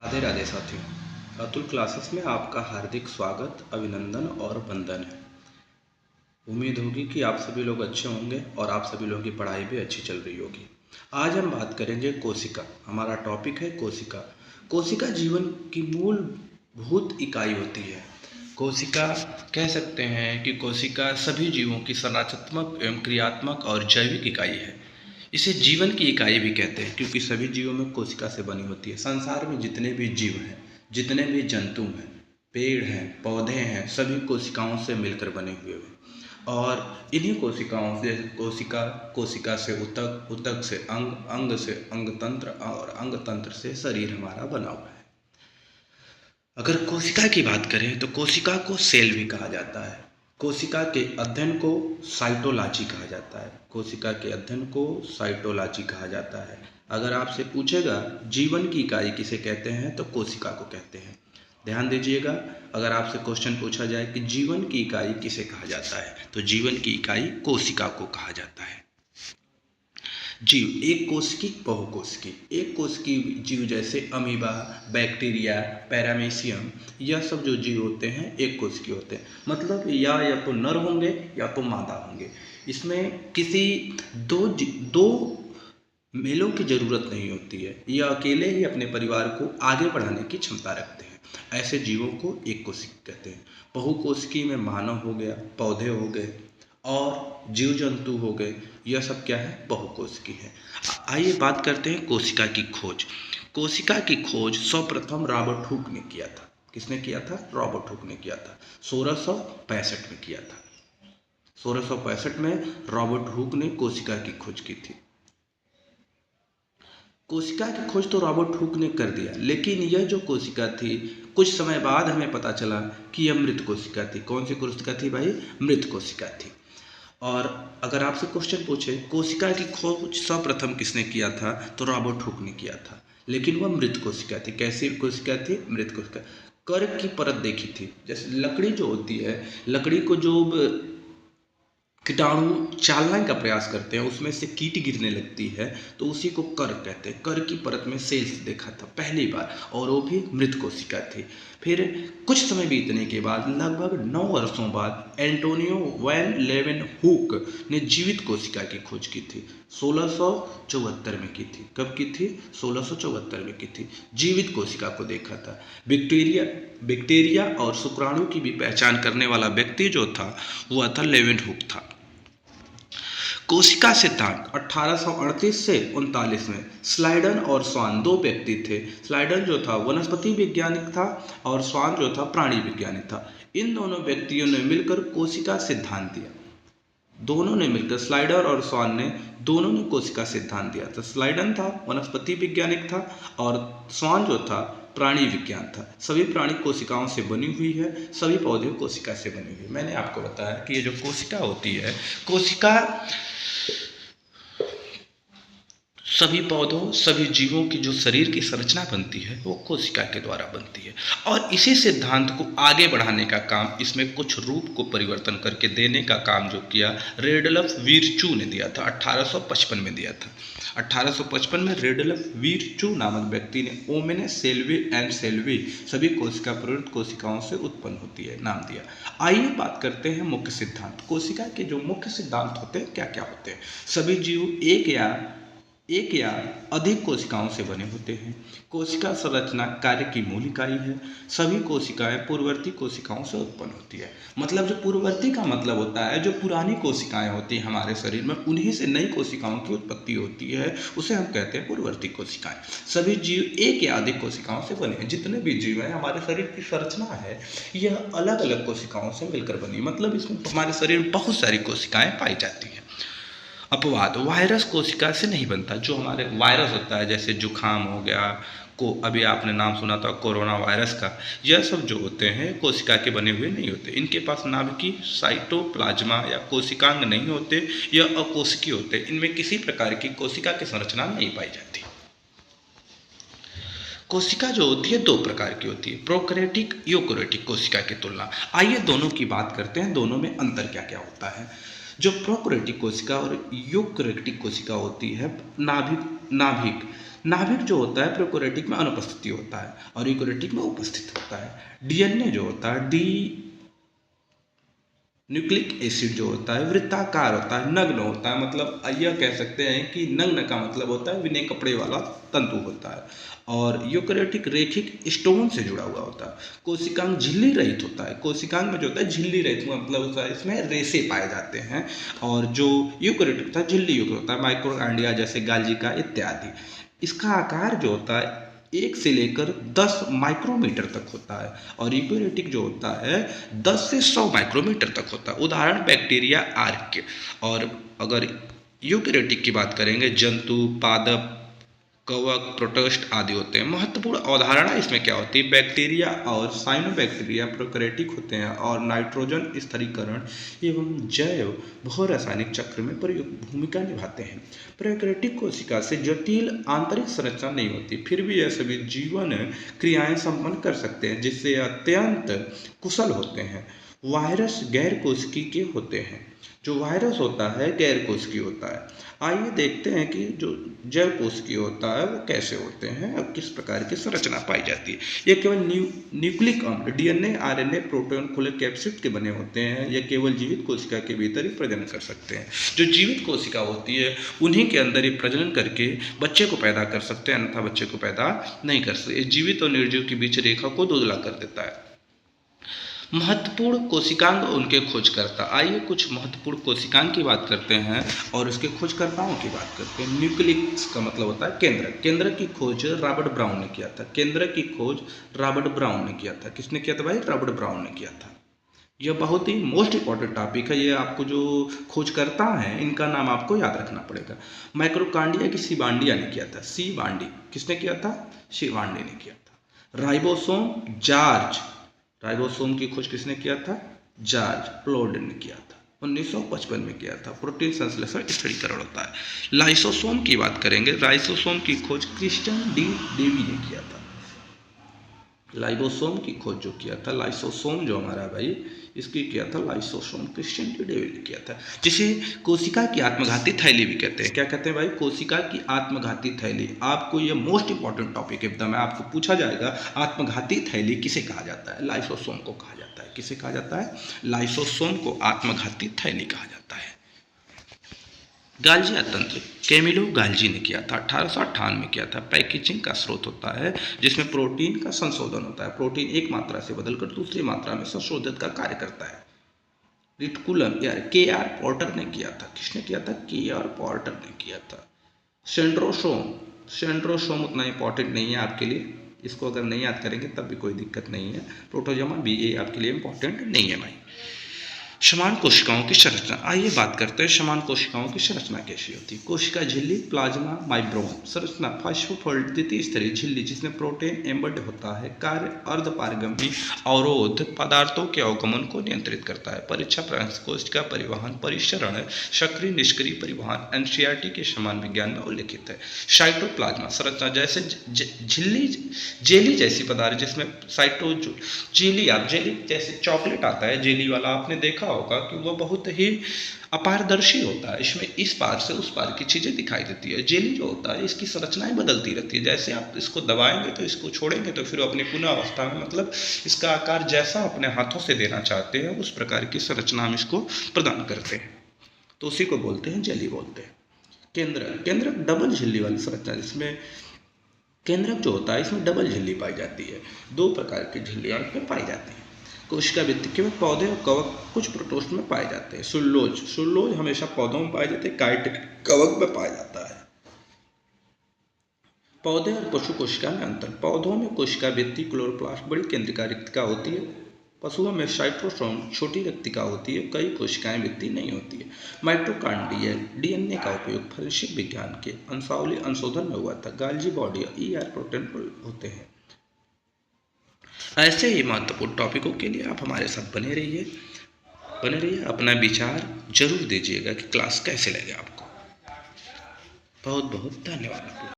राधे राधे साथियों। अतुल क्लासेस में आपका हार्दिक स्वागत, अभिनंदन और वंदन है। उम्मीद होगी कि आप सभी लोग अच्छे होंगे और आप सभी लोगों की पढ़ाई भी अच्छी चल रही होगी। आज हम बात करेंगे कोशिका। हमारा टॉपिक है कोशिका। कोशिका जीवन की मूलभूत इकाई होती है। कोशिका कह सकते हैं कि कोशिका सभी जीवों की संरचनात्मक एवं क्रियात्मक और जैविक इकाई है। इसे जीवन की इकाई भी कहते हैं क्योंकि सभी जीवों में कोशिका से बनी होती है। संसार में जितने भी जीव हैं, जितने भी जंतु हैं, पेड़ हैं, पौधे हैं, सभी कोशिकाओं से मिलकर बने हुए हैं। और इन्हीं कोशिकाओं से कोशिका से ऊतक, ऊतक से अंग, अंग से अंग तंत्र और अंग तंत्र से शरीर हमारा बना हुआ है। अगर कोशिका की बात करें तो कोशिका को सेल भी कहा जाता है। कोशिका के अध्ययन को साइटोलॉजी कहा जाता है। कोशिका के अध्ययन को साइटोलॉजी कहा जाता है। अगर आपसे पूछेगा जीवन की इकाई किसे कहते हैं तो कोशिका को कहते हैं। ध्यान दीजिएगा, अगर आपसे क्वेश्चन पूछा जाए कि जीवन की इकाई किसे कहा जाता है तो जीवन की इकाई कोशिका को कहा जाता है। जीव एक कोशिकी, बहुकोशिकी। एक कोशिकी जीव जैसे अमीबा, बैक्टीरिया, पैरामीशियम, यह सब जो जीव होते हैं एक कोशिकी होते हैं। मतलब या तो नर होंगे या तो मादा होंगे। इसमें किसी दो मेलों की जरूरत नहीं होती है। यह अकेले ही अपने परिवार को आगे बढ़ाने की क्षमता रखते हैं। ऐसे जीवों को एक कोशिकी कहते हैं। बहुकोशिकी में मानव हो गया, पौधे हो गए और जीव जंतु हो गए, यह सब क्या है, बहुकोशिकी है। आइए बात करते हैं कोशिका की खोज। कोशिका की खोज सर्वप्रथम रॉबर्ट हुक ने किया था। किसने किया था? रॉबर्ट हुक ने किया था। 1665 में किया था। 1665 में रॉबर्ट हुक ने कोशिका की खोज की थी। कोशिका की खोज तो रॉबर्ट हुक ने कर दिया, लेकिन यह जो कोशिका थी कुछ समय बाद हमें पता चला कि यह मृत कोशिका थी। कौन सी कोशिका थी भाई? मृत कोशिका थी। और अगर आपसे क्वेश्चन पूछे कोशिका की खोज सर्वप्रथम किसने किया था तो रॉबर्ट हुक ने किया था, लेकिन वह मृत कोशिका थी। कैसी कोशिका थी? मृत कोशिका। कर्क की परत देखी थी। जैसे लकड़ी जो होती है, लकड़ी को जो कीटाणु चालने का प्रयास करते हैं उसमें से कीट गिरने लगती है तो उसी को कर्क कहते हैं। कर्क की परत में सेल्स देखा था पहली बार और वो भी मृत कोशिका थी। फिर कुछ समय बीतने के बाद लगभग 9 वर्षों बाद एंटोनियो वैन लेeuwenhoek ने जीवित कोशिका की खोज की थी। 1674 में की थी। कब की थी? 1674 में की थी। जीवित कोशिका को देखा था। बैक्टीरिया और शुक्राणु की भी पहचान करने वाला व्यक्ति जो था वह था लेeuwenhoek था। कोशिका सिद्धांत 1838 से 39 में स्लाइडन और स्वान दो व्यक्ति थे। स्लाइडन जो था वनस्पति वैज्ञानिक था और स्वान जो था प्राणी वैज्ञानिक था। इन दोनों व्यक्तियों ने मिलकर कोशिका सिद्धांत दिया। दोनों ने मिलकर, स्लाइडर और स्वान ने दोनों ने कोशिका सिद्धांत दिया था। स्लाइडन था वनस्पति वैज्ञानिक था और स्वान जो था प्राणी विज्ञान था। सभी प्राणी कोशिकाओं से बनी हुई है, सभी पौधे कोशिका से बनी हुई है। मैंने आपको बताया कि ये जो कोशिका होती है, कोशिका सभी पौधों, सभी जीवों की जो शरीर की संरचना बनती है वो कोशिका के द्वारा बनती है। और इसी सिद्धांत को आगे बढ़ाने का काम, इसमें कुछ रूप को परिवर्तन करके देने का काम जो किया रेडल्फ विर्चू ने दिया था। 1855 में दिया था। 1855 में रेडल्फ विर्चू नामक व्यक्ति ने ओमेने सेल्वी एंड सेल्वी, सभी कोशिका प्रवृत्त कोशिकाओं से उत्पन्न होती है, नाम दिया। आइए बात करते हैं मुख्य सिद्धांत। कोशिका के जो मुख्य सिद्धांत होते हैं क्या क्या होते हैं? सभी जीव एक या अधिक कोशिकाओं से बने होते हैं। कोशिका संरचना कार्य की मूल इकाई है। सभी कोशिकाएं पूर्ववर्ती कोशिकाओं से उत्पन्न होती है। मतलब जो पूर्ववर्ती का मतलब होता है जो पुरानी कोशिकाएं होती हैं हमारे शरीर में, उन्हीं से नई कोशिकाओं की उत्पत्ति होती है, उसे हम कहते हैं पूर्ववर्ती कोशिकाएं। सभी जीव एक या अधिक कोशिकाओं से बने हैं। जितने भी जीव हैं, हमारे शरीर की संरचना है यह अलग अलग कोशिकाओं से मिलकर बनी। मतलब इसमें हमारे शरीर में बहुत सारी कोशिकाएं पाई जाती हैं। अपवाद, वायरस कोशिका से नहीं बनता। जो हमारे वायरस होता है जैसे जुखाम हो गया, को अभी आपने नाम सुना था कोरोना वायरस का, यह सब जो होते हैं कोशिका के बने हुए नहीं होते। इनके पास नाभिकीय साइटोप्लाज्मा या कोशिकांग नहीं होते, यह अकोशिकीय होते। इनमें किसी प्रकार की कोशिका की संरचना नहीं पाई जाती। कोशिका जो होती है दो प्रकार की होती है, प्रोकैरियोटिक, यूकैरियोटिक कोशिका की तुलना। आइए दोनों की बात करते हैं, दोनों में अंतर क्या क्या होता है। जो प्रोकैरियोटिक कोशिका और यूकैरियोटिक कोशिका होती है, नाभिक नाभिक जो होता है प्रोकैरियोटिक में अनुपस्थिति होता है और यूकैरियोटिक में उपस्थित होता है। डीएनए जो होता है न्यूक्लिक एसिड जो होता है वृत्ताकार होता है, नग्न होता है, मतलब यह कह सकते हैं कि नग्न का मतलब होता है बिना कपड़े वाला तंतु होता है। और यूकैरियोटिक रेखिक स्टोन से जुड़ा हुआ होता है। कोशिकांग झिल्ली रहित होता है। कोशिकांग में जो होता है झिल्ली रहित मतलब होता है, इसमें रेशे पाए जाते हैं। और जो यूकैरियोटिक होता है झिल्ली युक्त होता है, माइक्रोकांडिया जैसे गाल्जिका इत्यादि। इसका आकार जो होता है 1 से लेकर 10 माइक्रोमीटर तक होता है और यूकैरियोटिक जो होता है 10 से 100 माइक्रोमीटर तक होता है। उदाहरण बैक्टीरिया, आर्क। और अगर यूकैरियोटिक की बात करेंगे, जंतु, पादप, कवक, प्रोटोस्ट आदि होते हैं। महत्वपूर्ण अवधारणा इसमें क्या होती है? बैक्टीरिया और साइनोबैक्टीरिया प्रोकैरियोटिक होते हैं और नाइट्रोजन स्थिरीकरण एवं जैव भू रासायनिक चक्र में भूमिका निभाते हैं। प्रोकैरियोटिक कोशिका से जटिल आंतरिक संरचना नहीं होती, फिर भी यह सभी जीवन क्रियाएं संपन्न कर सकते हैं, जिससे अत्यंत कुशल होते हैं। वायरस गैर कोशिकीय होते हैं। जो वायरस होता है गैर कोशिकीय होता है। आइए देखते हैं कि जो जैव कोशिकीय होता है वो कैसे होते हैं और किस प्रकार की संरचना पाई जाती है। ये केवल न्यूक्लिक अम्ल, डीएनए, आरएनए, प्रोटॉन खुले कैप्सिड के बने होते हैं। ये केवल जीवित कोशिका के भीतर ही प्रजनन कर सकते हैं। जो जीवित कोशिका होती है उन्हीं के अंदर ही प्रजनन करके बच्चे को पैदा कर सकते हैं, अन्यथा बच्चे को पैदा नहीं कर सकते। जीवित और निर्जीव के बीच रेखा को धुंधला कर देता है। महत्वपूर्ण कोशिकांग उनके खोजकर्ता। आइए कुछ महत्वपूर्ण कोशिकांग की बात करते हैं और उसके खोजकर्ताओं की बात करते हैं। न्यूक्लियस का मतलब होता है केंद्रक। केंद्रक की खोज रॉबर्ट ब्राउन ने किया था। केंद्रक की खोज रॉबर्ट ब्राउन ने किया था। किसने किया था भाई? रॉबर्ट ब्राउन ने किया था। यह बहुत ही मोस्ट इंपॉर्टेंट टॉपिक है। ये आपको जो खोजकर्ता हैं इनका नाम आपको याद रखना पड़ेगा। माइक्रोकांडिया की सीबांडिया ने किया था। सीबांडी किसने किया था? सीबांडी ने किया था। राइबोसोम जॉर्ज, राइबोसोम की खोज किसने किया था? जॉर्ज प्लोडेन ने किया था। 1955 में किया था। प्रोटीन संश्लेषण स्थिरीकरण होता है। लाइसोसोम की बात करेंगे। लाइसोसोम की खोज क्रिस्टियन डी डेवी ने किया था। लाइबोसोम की खोज जो किया था, लाइसोसोम जो हमारा भाई इसकी किया था लाइसोसोम क्रिस्टियन डी डेवी ने किया था। जिसे कोशिका की आत्मघाती थैली भी कहते हैं। क्या कहते हैं भाई? कोशिका की आत्मघाती थैली। आपको ये मोस्ट इंपॉर्टेंट टॉपिक एकदम है। आपको पूछा जाएगा आत्मघाती थैली किसे कहा जाता है? लाइसोसोम को कहा जाता है। किसे कहा जाता है? लाइसोसोम को आत्मघाती थैली कहा जाता है। गाल्जिया तंत्र कैमिलो गाल्जी ने किया था। 1858 में किया था। पैकेजिंग का स्रोत होता है जिसमें प्रोटीन का संशोधन होता है। प्रोटीन एक मात्रा से बदलकर दूसरी मात्रा में संशोधित का कार्य करता है। रिटिकुलम यार के.आर. पोर्टर ने किया था। किसने किया था? के.आर. पोर्टर ने किया था। सेंट्रोसोम, सेंट्रोसोम उतना इंपॉर्टेंट नहीं है आपके लिए, इसको अगर नहीं याद करेंगे तब भी कोई दिक्कत नहीं है। प्रोटोजोमा भी ये आपके लिए इंपॉर्टेंट नहीं है भाई। समान कोशिकाओं की संरचना। आइए बात करते हैं समान कोशिकाओं की संरचना कैसी होती है। कोशिका झिल्ली, प्लाज्मा माइब्रोम। संरचना फास्फोफोल्ड द्वितीय स्तरीय झिल्ली जिसमें प्रोटीन एम्बेड होता है। कार्य अर्धपारगम्य अवरोध पदार्थों के अवगमन को नियंत्रित करता है। परीक्षा प्रांत कोशिका परिवहन, परिसरण, सक्रिय निष्क्रिय परिवहन एनसीईआरटी के समान विज्ञान में उल्लिखित है। साइटोप्लाज्मा संरचना जैसे झिल्ली जेली जैसी पदार्थ जिसमें साइटो जेली, आप जेली जैसे चॉकलेट आता है जेली वाला, आपने देखा होगा कि वह बहुत ही अपारदर्शी होता है। इसमें इस पार से उस पार की चीजें दिखाई देती है। जेली जो होता है इसकी संरचनाएं बदलती रहती है। जैसे आप इसको दबाएंगे तो इसको छोड़ेंगे तो फिर अपनी पुनः अवस्था में मतलब इसका आकार जैसा अपने हाथों से देना चाहते हैं उस प्रकार की संरचना हम इसको प्रदान करते हैं, तो उसी को बोलते हैं जेली बोलते हैं। केंद्रक, केंद्रक डबल झिल्ली वाली संरचना जिसमें केंद्रक जो होता है इसमें डबल झिल्ली पाई जाती है। 2 प्रकार की झिल्लियां इसमें पाई जाती हैं। कोशिका भित्ति केवल पौधे और कवक कुछ प्रोटोस्ट में पाए जाते हैं। सुल्लोज, सुल्लोज हमेशा पौधों में पाए जाते हैं, काइट कवक में पाया जाता है। पौधे और पशु कोशिका में अंतर। पौधों में कोशिका भित्ति क्लोरोप्लास्ट बड़ी केंद्रिका रिक्तिका होती है। पशुओं में साइटोसोम छोटी रिक्तिका होती है। कई कोशिकाएं भित्ति नहीं होती है। माइटोकॉन्ड्रियल डीएनए का उपयोग फॉरेंसिक विज्ञान के वंशावली अनुशोधन में हुआ था। गाल्जी बॉडी और ईआर प्रोटीन होते हैं। ऐसे ही महत्वपूर्ण टॉपिकों के लिए आप हमारे साथ बने रहिए। अपना विचार जरूर दीजिएगा कि क्लास कैसे लगे आपको। बहुत बहुत धन्यवाद।